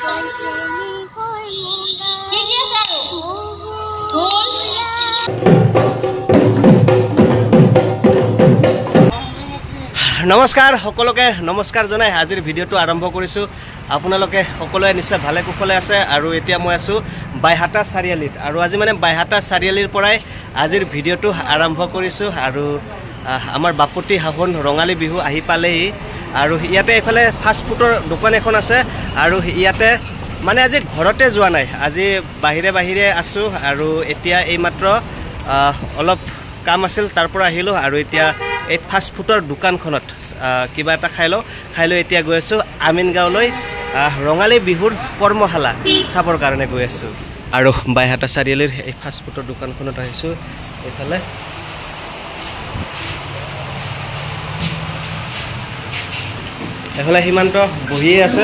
নমস্কাৰ সকলোকে নমস্কাৰ জনাই আজিৰ ভিডিঅ'টো আৰম্ভ কৰিছোঁ। আপোনালোকে সকলোৱে নিশ্চয় ভালে কুশলে আছে আৰু এতিয়া মই আছোঁ বাইহাটা চাৰিআলিত আৰু আজি মানে বাইহাটা চাৰিআলিৰ পৰাই আজিৰ ভিডিঅ'টো আৰম্ভ কৰিছোঁ আৰু আমাৰ বাপুতি সাহোন ৰঙালী বিহু আহি পালেই আৰু ইয়াতে এইফালে ফাষ্ট ফুডৰ দোকান এখন আছে আৰু ইয়াতে মানে আজি ঘৰতে যোৱা নাই, আজি বাহিৰে আছোঁ আৰু এতিয়া এইমাত্ৰ অলপ কাম আছিল তাৰ পৰা আহিলোঁ আৰু এতিয়া এই ফাষ্ট ফুডৰ দোকানখনত কিবা এটা খাই লৈ এতিয়া গৈ আছোঁ আমিনগাঁৱলৈ ৰঙালী বিহুৰ কৰ্মশালা চাবৰ কাৰণে গৈ আছোঁ আৰু বাইহাটা চাৰিআলিৰ এই ফাষ্ট ফুডৰ দোকানখনত আহিছোঁ। এইফালে সীমান্ত বহিয়ে আছে।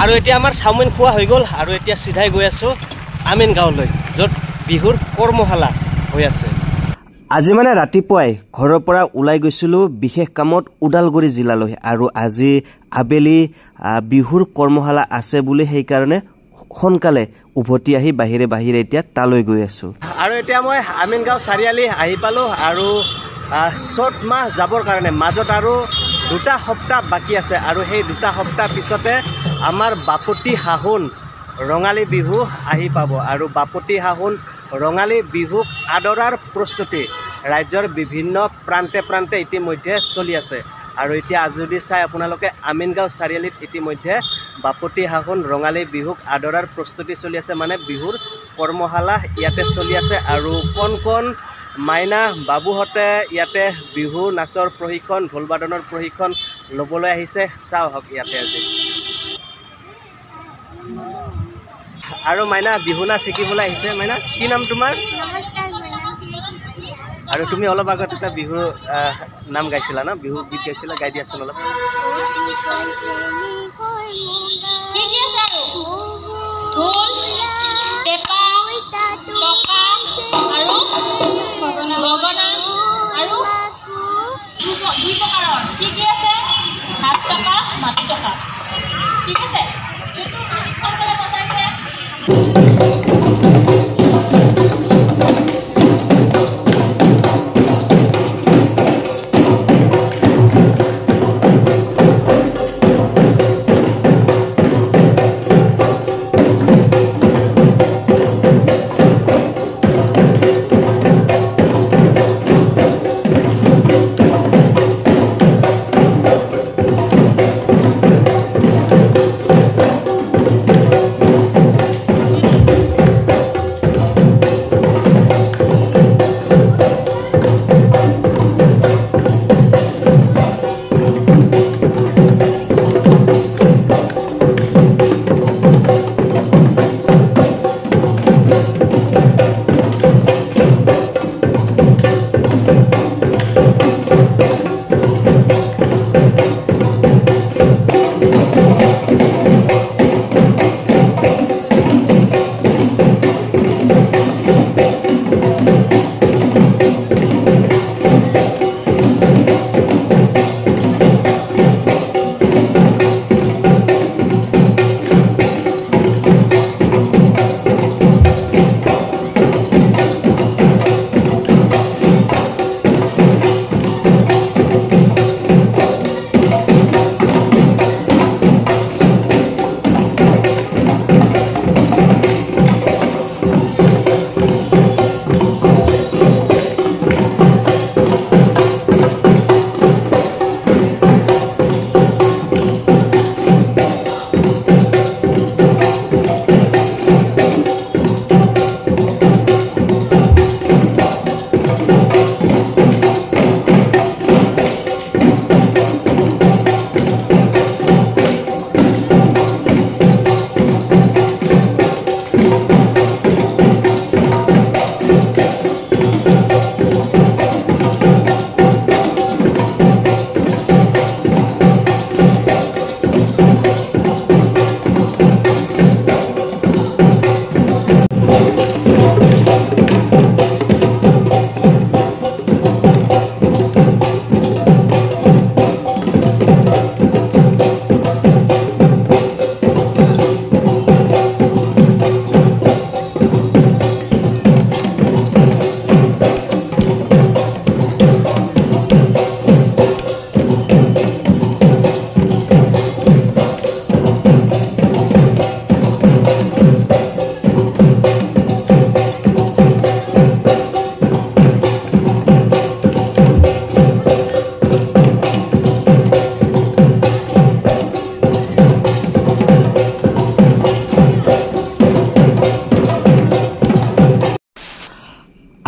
আৰু এতিয়া আমাৰ চাওমিন খোৱা হৈ গ'ল আৰু এতিয়া চিধাই গৈ আছোঁ আমিনগাঁৱলৈ, য'ত বিহুৰ কৰ্মশালা হৈ আছে। আজি মানে ৰাতিপুৱাই ঘৰৰ পৰা ওলাই গৈছিলোঁ বিশেষ কামত ওদালগুৰি জিলালৈ আৰু আজি আবেলি বিহুৰ কৰ্মশালা আছে বুলি সেইকাৰণে সোনকালে উভতি আহি বাহিৰে এতিয়া তালৈ গৈ আছোঁ। আৰু এতিয়া মই আমিনগাঁও চাৰিআলি আহি পালোঁ আৰু চ'ত মাহ যাবৰ কাৰণে মাজত আৰু 2টা সপ্তাহ বাকী আছে আৰু সেই 2টা সপ্তাহ পিছতে আমাৰ বাপুতি সাহোন ৰঙালী বিহু আহি পাব আৰু বাপুতি সাহোন ৰঙালী বিহুক আদৰাৰ প্ৰস্তুতি ৰাজ্যৰ বিভিন্ন প্ৰান্তে ইতিমধ্যে চলি আছে আৰু এতিয়া যদি চাই আপোনালোকে আমিনগাঁও চাৰিআলিত ইতিমধ্যে বাপুতি সাহোন ৰঙালী বিহুক আদৰাৰ প্ৰস্তুতি চলি আছে, মানে বিহুৰ কৰ্মশালা ইয়াতে চলি আছে আৰু কণ মাইনা বাবুহঁতে ইয়াতে বিহু নাচৰ প্ৰশিক্ষণ ঢোল বাদনৰ প্ৰশিক্ষণ ল'বলৈ আহিছে। চাওঁ হওক ইয়াতে আজি আৰু মাইনা বিহু নাচ শিকিবলৈ আহিছে। মাইনা কি নাম তোমাৰ? আৰু তুমি অলপ আগত এটা বিহু নাম গাইছিলা ন, বিহু গীত গাইছিলা, গাই দিয়াচোন অলপ।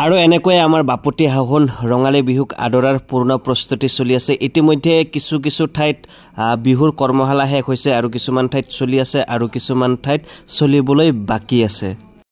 আৰু এনেকৈ আমাৰ বাপতি সাহোন ৰঙালী বিহুক আদৰাৰ পূৰ্ণ প্ৰস্তুতি চলি আছে ইতিমধ্যে কিছু ঠাইত বিহুৰ কৰ্মশালা শেষ হৈছে আৰু কিছুমান ঠাইত চলি আছে আৰু কিছুমান ঠাইত চলিবলৈ বাকি আছে